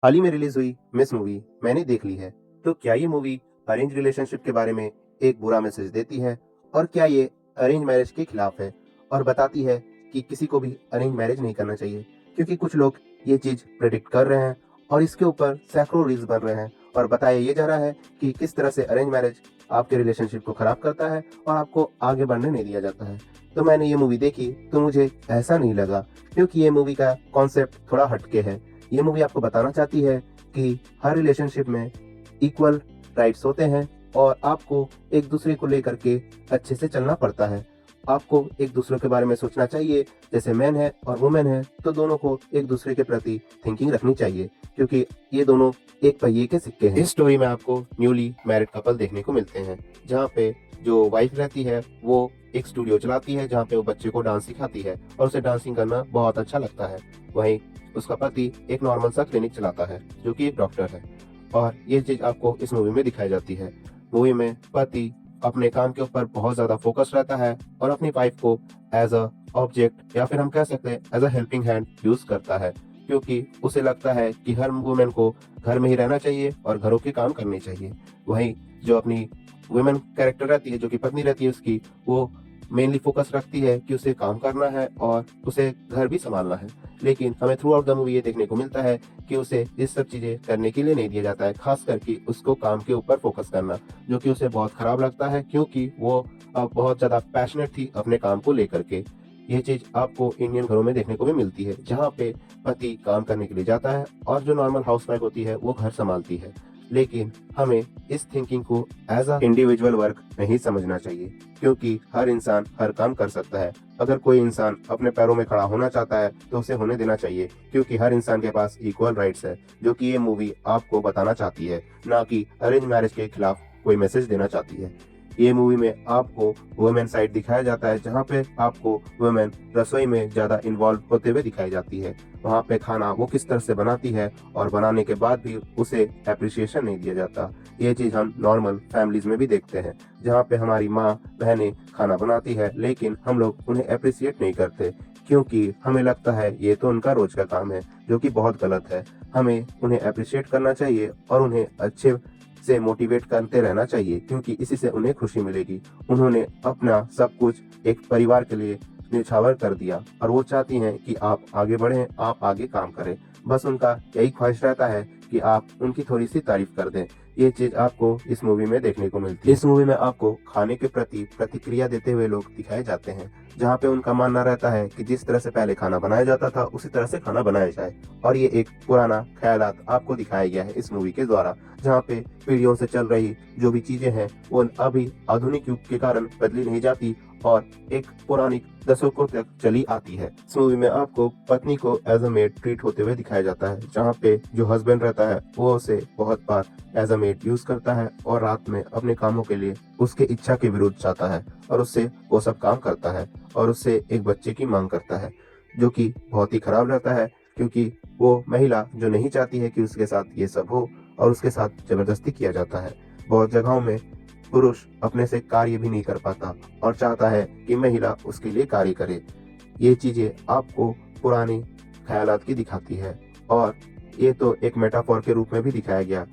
हाल ही में रिलीज हुई miss movie मैंने देख ली है। तो क्या ये मूवी अरेंज रिलेशनशिप के बारे में एक बुरा मैसेज देती है? और क्या ये अरेंज मैरिज के खिलाफ है और बताती है कि किसी को भी अरेंज मैरिज नहीं करना चाहिए? क्योंकि कुछ लोग ये चीज प्रेडिक्ट कर रहे हैं और इसके ऊपर सैकड़ों रील्स बन रहे हैं और बताया ये जा रहा है कि किस तरह से अरेंज मैरिज आपके रिलेशनशिप को खराब करता है और आपको आगे बढ़ने नहीं दिया जाता है। तो मैंने ये मूवी देखी तो मुझे ऐसा नहीं लगा, क्योंकि ये मूवी का कॉन्सेप्ट थोड़ा हटके है। ये मूवी आपको बताना चाहती है कि हर रिलेशनशिप में इक्वल राइट्स होते हैं और आपको एक दूसरे को लेकर के अच्छे से चलना पड़ता है। आपको एक दूसरे के बारे में सोचना चाहिए। जैसे मैन है और वुमेन है तो दोनों को एक दूसरे के प्रति थिंकिंग रखनी चाहिए, क्योंकि ये दोनों एक पहिए के सिक्के हैं। इस स्टोरी में आपको न्यूली मैरिड कपल देखने को मिलते हैं, जहाँ पे जो वाइफ रहती है वो एक स्टूडियो चलाती है जहाँ पे वो बच्चे को डांस सिखाती है और उसे डांसिंग करना बहुत अच्छा लगता है। वहीं उसका पति एक नॉर्मल सा क्लिनिक चलाता है जो कि एक डॉक्टर है। और ये चीज आपको इस मूवी में दिखाई जाती है। मूवी में पति अपने काम के ऊपर बहुत ज्यादा फोकस रहता है और अपनी वाइफ को एज अ ऑब्जेक्ट या फिर हम कह सकते हैं as a helping hand use करता है, क्योंकि उसे लगता है कि हर वुमेन को घर में ही रहना चाहिए और घरों के काम करने चाहिए। वहीं जो अपनी वुमेन कैरेक्टर रहती है, जो कि पत्नी रहती है उसकी, वो मेनली फोकस रखती है कि उसे काम करना है और उसे घर भी संभालना है। लेकिन हमें थ्रू आउट द मूवी ये देखने को मिलता है कि उसे इस सब चीजें करने के लिए नहीं दिया जाता है, खास करके उसको काम के ऊपर फोकस करना, जो कि उसे बहुत खराब लगता है, क्योंकि वो बहुत ज्यादा पैशनेट थी अपने काम को लेकर के। ये चीज आपको इंडियन घरों में देखने को भी मिलती है, जहाँ पे पति काम करने के लिए जाता है और जो नॉर्मल हाउसवाइफ होती है वो घर संभालती है। लेकिन हमें इस थिंकिंग को एज अ इंडिविजुअल वर्क नहीं समझना चाहिए, क्योंकि हर इंसान हर काम कर सकता है। अगर कोई इंसान अपने पैरों में खड़ा होना चाहता है तो उसे होने देना चाहिए, क्योंकि हर इंसान के पास इक्वल राइट्स है, जो कि ये मूवी आपको बताना चाहती है, ना कि अरेंज मैरिज के खिलाफ कोई मैसेज देना चाहती है। ये मूवी में आपको वुमेन साइड दिखाया जाता है, जहाँ पे आपको वुमेन रसोई में ज्यादा इन्वॉल्व होते हुए दिखाई जाती है। वहाँ पे खाना वो किस तरह से बनाती है और बनाने के बाद भी उसे अप्रिसिएशन नहीं दिया जाता। ये चीज हम नॉर्मल फैमिलीज में भी देखते हैं, जहाँ पे हमारी माँ बहनें खाना बनाती है लेकिन हम लोग उन्हें अप्रिसिएट नहीं करते, क्योंकि हमें लगता है ये तो उनका रोज का काम है, जो कि बहुत गलत है। हमें उन्हें अप्रिशिएट करना चाहिए और उन्हें अच्छे से मोटिवेट करते रहना चाहिए, क्योंकि इसी से उन्हें खुशी मिलेगी। उन्होंने अपना सब कुछ एक परिवार के लिए न्यौछावर कर दिया और वो चाहती हैं कि आप आगे बढ़ें, आप आगे काम करें। बस उनका यही ख्वाहिश रहता है कि आप उनकी थोड़ी सी तारीफ कर दें। ये चीज आपको इस मूवी में देखने को मिलती है। इस मूवी में आपको खाने के प्रति प्रतिक्रिया देते हुए लोग दिखाए जाते हैं, जहाँ पे उनका मानना रहता है कि जिस तरह से पहले खाना बनाया जाता था उसी तरह से खाना बनाया जाए। और ये एक पुराना ख्यालात आपको दिखाया गया है इस मूवी के द्वारा, जहाँ पे पीढ़ियों से चल रही जो भी चीजें हैं वो अभी आधुनिक युग के कारण बदली नहीं जाती और एक पौराणिक दशकों तक चली आती है। इस मूवी में आपको पत्नी को एज अ मेड ट्रीट होते हुए दिखाया जाता है, जहाँ पे जो हस्बैंड रहता है वो उसे बहुत बार एज अ मेड यूज करता है और रात में अपने कामों के लिए उसके इच्छा के विरुद्ध जाता है और उससे वो सब काम करता है और उससे एक बच्चे की मांग करता है, जो कि बहुत ही खराब रहता है, क्योंकि वो महिला जो नहीं चाहती है कि उसके साथ ये सब हो और उसके साथ जबरदस्ती किया जाता है। बहुत जगहों में पुरुष अपने से कार्य भी नहीं कर पाता और चाहता है कि महिला उसके लिए कार्य करे। ये चीजें आपको पुरानी ख्यालात की दिखाती है और ये तो एक मेटाफोर के रूप में भी दिखाया गया,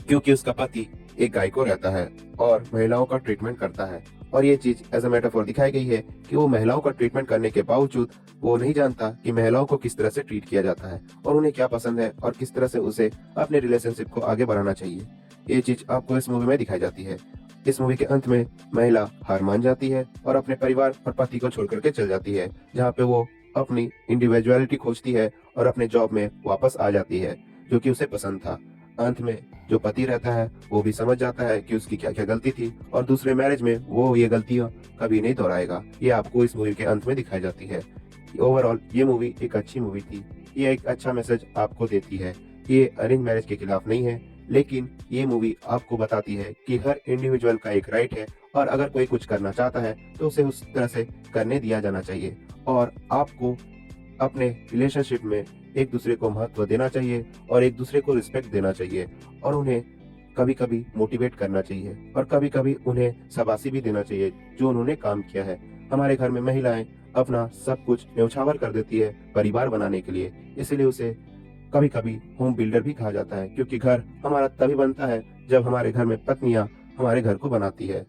क्योंकि उसका पति एक गाय को रहता है और महिलाओं का ट्रीटमेंट करता है। और ये चीज एज अ मेटाफोर दिखाई गई है कि वो महिलाओं का ट्रीटमेंट करने के बावजूद वो नहीं जानता कि महिलाओं को किस तरह से ट्रीट किया जाता है और उन्हें क्या पसंद है और किस तरह से उसे अपने रिलेशनशिप को आगे बढ़ाना चाहिए। ये चीज आपको इस मूवी में दिखाई जाती है। इस मूवी के अंत में महिला हार मान जाती है और अपने परिवार और पति को छोड़ करके चल जाती है, जहाँ पे वो अपनी इंडिविजुअलिटी खोजती है और अपने जॉब में वापस आ जाती है, जो कि उसे पसंद था। अंत में जो पति रहता है वो भी समझ जाता है कि उसकी क्या क्या गलती थी और दूसरे मैरिज में वो ये गलतियां कभी नहीं दोहराएगा। ये आपको इस मूवी के अंत में दिखाई जाती है। ओवरऑल ये मूवी एक अच्छी मूवी थी। ये एक अच्छा मैसेज आपको देती है। ये अरेंज मैरिज के खिलाफ नहीं है, लेकिन ये मूवी आपको बताती है कि हर इंडिविजुअल का एक राइट है और अगर कोई कुछ करना चाहता है तो उसे उस तरह से करने दिया जाना चाहिए और आपको अपने रिलेशनशिप में एक दूसरे को महत्व देना चाहिए और एक दूसरे को रिस्पेक्ट देना चाहिए और उन्हें कभी कभी मोटिवेट करना चाहिए और कभी कभी उन्हें शाबाशी भी देना चाहिए जो उन्होंने काम किया है। हमारे घर में महिलाएं अपना सब कुछ न्यौछावर कर देती है परिवार बनाने के लिए, इसलिए उसे कभी कभी होम बिल्डर भी कहा जाता है, क्योंकि घर हमारा तभी बनता है जब हमारे घर में पत्नियां हमारे घर को बनाती है।